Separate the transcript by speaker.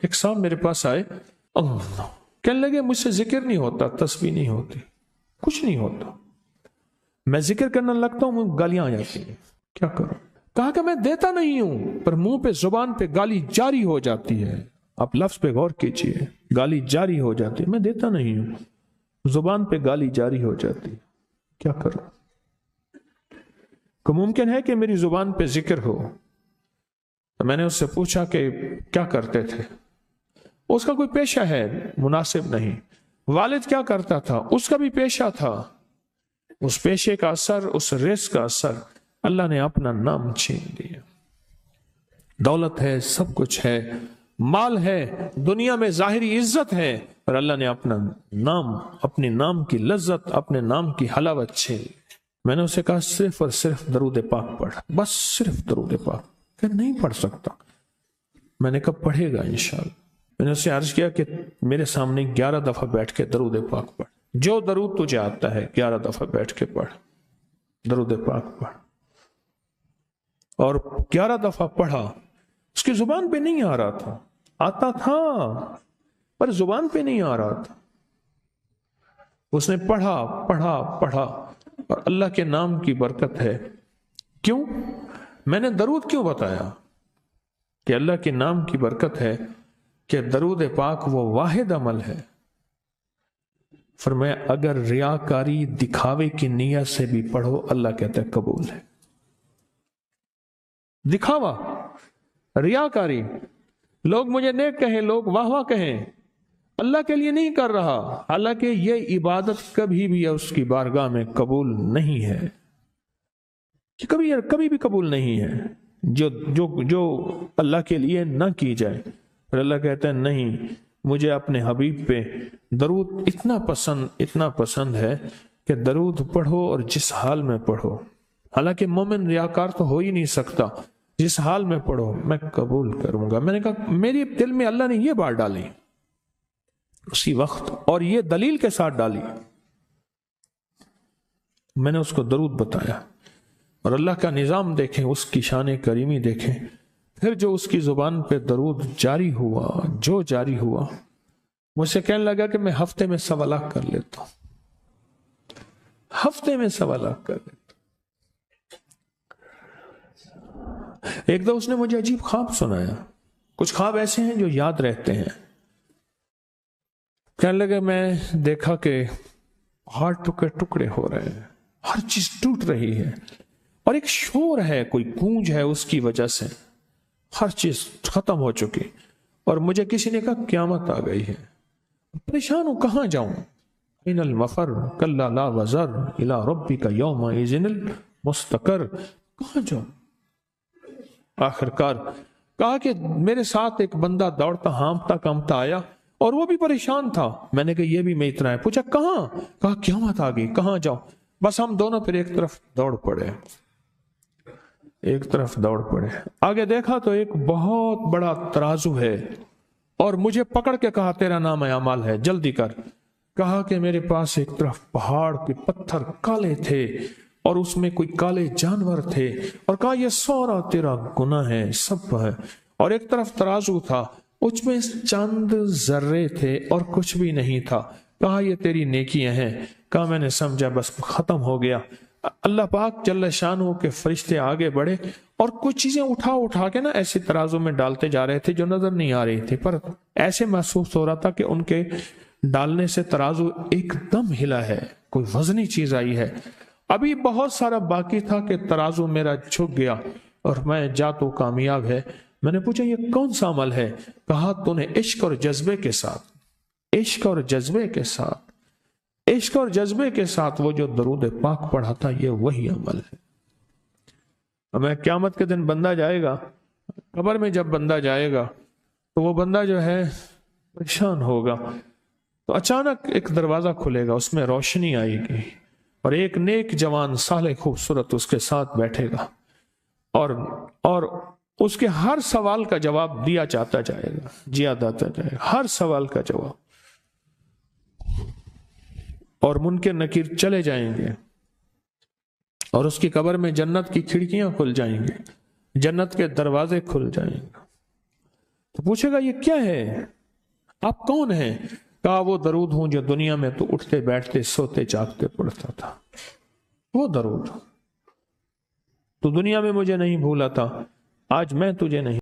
Speaker 1: ایک صاحب میرے پاس آئے، اللہ کہنے لگے مجھ سے ذکر نہیں ہوتا، تسبیح نہیں ہوتی، کچھ نہیں ہوتا، میں ذکر کرنا لگتا ہوں مجھے گالیاں آ جاتی ہیں، کیا کروں؟ کہا کہ میں دیتا نہیں ہوں، پر منہ پہ زبان پہ گالی جاری ہو جاتی ہے، آپ لفظ پہ غور کیجئے، گالی جاری ہو جاتی ہے، میں دیتا نہیں ہوں، زبان پہ گالی جاری ہو جاتی ہے، کیا کروں؟ کہ ممکن ہے کہ میری زبان پہ ذکر ہو۔ تو میں نے اس سے پوچھا کہ کیا کرتے تھے؟ اس کا کوئی پیشہ ہے مناسب نہیں۔ والد کیا کرتا تھا؟ اس کا بھی پیشہ تھا، اس پیشے کا اثر، اس رزق کا اثر، اللہ نے اپنا نام چھین دیا۔ دولت ہے، سب کچھ ہے، مال ہے، دنیا میں ظاہری عزت ہے، پر اللہ نے اپنا نام، اپنے نام کی لذت، اپنے نام کی حلاوت چھین لی۔ میں نے اسے کہا صرف اور صرف درود پاک پڑھ، بس صرف درود پاک۔ کہ نہیں پڑھ سکتا۔ میں نے کہا پڑھے گا انشاءاللہ۔ میں نے اسے عرض کیا کہ میرے سامنے 11 دفعہ بیٹھ کے درود پاک پڑھ، جو درود تجھے آتا ہے 11 دفعہ بیٹھ کے پڑھ، درود پاک پڑھ۔ اور 11 دفعہ پڑھا، اس کی زبان پہ نہیں آ رہا تھا، آتا تھا پر زبان پہ نہیں آ رہا تھا۔ اس نے پڑھا پڑھا پڑھا، اور اللہ کے نام کی برکت ہے۔ کیوں؟ میں نے درود کیوں بتایا؟ کہ اللہ کے نام کی برکت ہے کہ درود پاک وہ واحد عمل ہے، فرمایا اگر ریاکاری دکھاوے کی نیت سے بھی پڑھو اللہ کہتا ہے قبول ہے۔ دکھاوا، ریاکاری، لوگ مجھے نیک کہیں، لوگ واہ واہ کہیں، اللہ کے لیے نہیں کر رہا، حالانکہ یہ عبادت کبھی بھی اس کی بارگاہ میں قبول نہیں ہے، کبھی بھی قبول نہیں ہے جو اللہ کے لیے نہ کی جائے۔ اور اللہ کہتا ہے نہیں، مجھے اپنے حبیب پہ درود اتنا پسند ہے کہ درود پڑھو اور جس حال میں پڑھو، حالانکہ مومن ریاکار تو ہو ہی نہیں سکتا، جس حال میں پڑھو میں قبول کروں گا۔ میں نے کہا میری دل میں اللہ نے یہ بات ڈالی اسی وقت، اور یہ دلیل کے ساتھ ڈالی۔ میں نے اس کو درود بتایا، اور اللہ کا نظام دیکھیں، اس کی شان کریمی دیکھیں۔ پھر جو اس کی زبان پہ درود جاری ہوا، جو جاری ہوا، مجھ سے کہنے لگا کہ میں ہفتے میں 1.25 لاکھ کر لیتا ہوں، ہفتے میں 1.25 لاکھ کر لیتا ہوں۔ ایک دو اس نے مجھے عجیب خواب سنایا، کچھ خواب ایسے ہیں جو یاد رہتے ہیں۔ کہنے لگے میں دیکھا کہ پہاڑ ٹکڑے ٹکڑے ہو رہے ہیں، ہر چیز ٹوٹ رہی ہے، اور ایک شور ہے، کوئی گونج ہے، اس کی وجہ سے ہر چیز ختم ہو چکی۔ اور مجھے کسی نے کہا قیامت آ گئی ہے، پریشان ہوں کہاں جاؤں؟ ان المفر کلا لا وزر الی ربک یومئذ المستقر، کہاں جاؤں؟ آخر کار کہا کہ میرے ساتھ ایک بندہ دوڑتا ہانپتا کانپتا آیا، اور وہ بھی پریشان تھا۔ میں نے کہا یہ بھی میں اتنا ہے، پوچھا کہاں؟ کہا قیامت آ گئی، کہاں جاؤں؟ بس ہم دونوں پھر ایک طرف دوڑ پڑے، ایک طرف دوڑ پڑے۔ آگے دیکھا تو ایک بہت بڑا ترازو ہے، اور مجھے پکڑ کے کہا تیرا نام اعمال ہے، جلدی کر۔ کہا کہ میرے پاس ایک طرف پہاڑ کے پتھر کالے تھے، اور اس میں کوئی کالے جانور تھے، اور کہا یہ سارا تیرا گناہ ہے، سب ہے۔ اور ایک طرف ترازو تھا، اس میں چند ذرے تھے اور کچھ بھی نہیں تھا۔ کہا یہ تیری نیکیاں ہیں۔ کہا میں نے سمجھا بس ختم ہو گیا۔ اللہ پاک جل شانہ کے فرشتے آگے بڑھے، اور کچھ چیزیں اٹھا کے نا ایسے ترازو میں ڈالتے جا رہے تھے جو نظر نہیں آ رہی تھی، پر ایسے محسوس ہو رہا تھا کہ ان کے ڈالنے سے ترازو ایک دم ہلا ہے، کوئی وزنی چیز آئی ہے۔ ابھی بہت سارا باقی تھا کہ ترازو میرا جھک گیا، اور میں جا تو کامیاب ہے۔ میں نے پوچھا یہ کون سا عمل ہے؟ کہا تو نے عشق اور جذبے کے ساتھ، عشق اور جذبے کے ساتھ، عشق اور جذبے کے ساتھ وہ جو درود پاک پڑھا تھا، یہ وہی عمل ہے۔ ہمیں قیامت کے دن بندہ جائے گا قبر میں، جب بندہ جائے گا تو وہ بندہ جو ہے پریشان ہوگا، تو اچانک ایک دروازہ کھلے گا، اس میں روشنی آئے گی، اور ایک نیک جوان صالح خوبصورت اس کے ساتھ بیٹھے گا، اور اس کے ہر سوال کا جواب دیا جاتا جائے گا، جیا جاتا جائے گا، ہر سوال کا جواب، اور منکر نکیر چلے جائیں گے، اور اس کی قبر میں جنت کی کھڑکیاں کھل جائیں گی، جنت کے دروازے کھل جائیں گے۔ تو پوچھے گا یہ کیا ہے، آپ کون ہیں؟ کہا وہ درود ہوں جو دنیا میں تو اٹھتے بیٹھتے سوتے جاگتے پڑھتا تھا، وہ درود۔ تو دنیا میں مجھے نہیں بھولا تھا، آج میں تجھے نہیں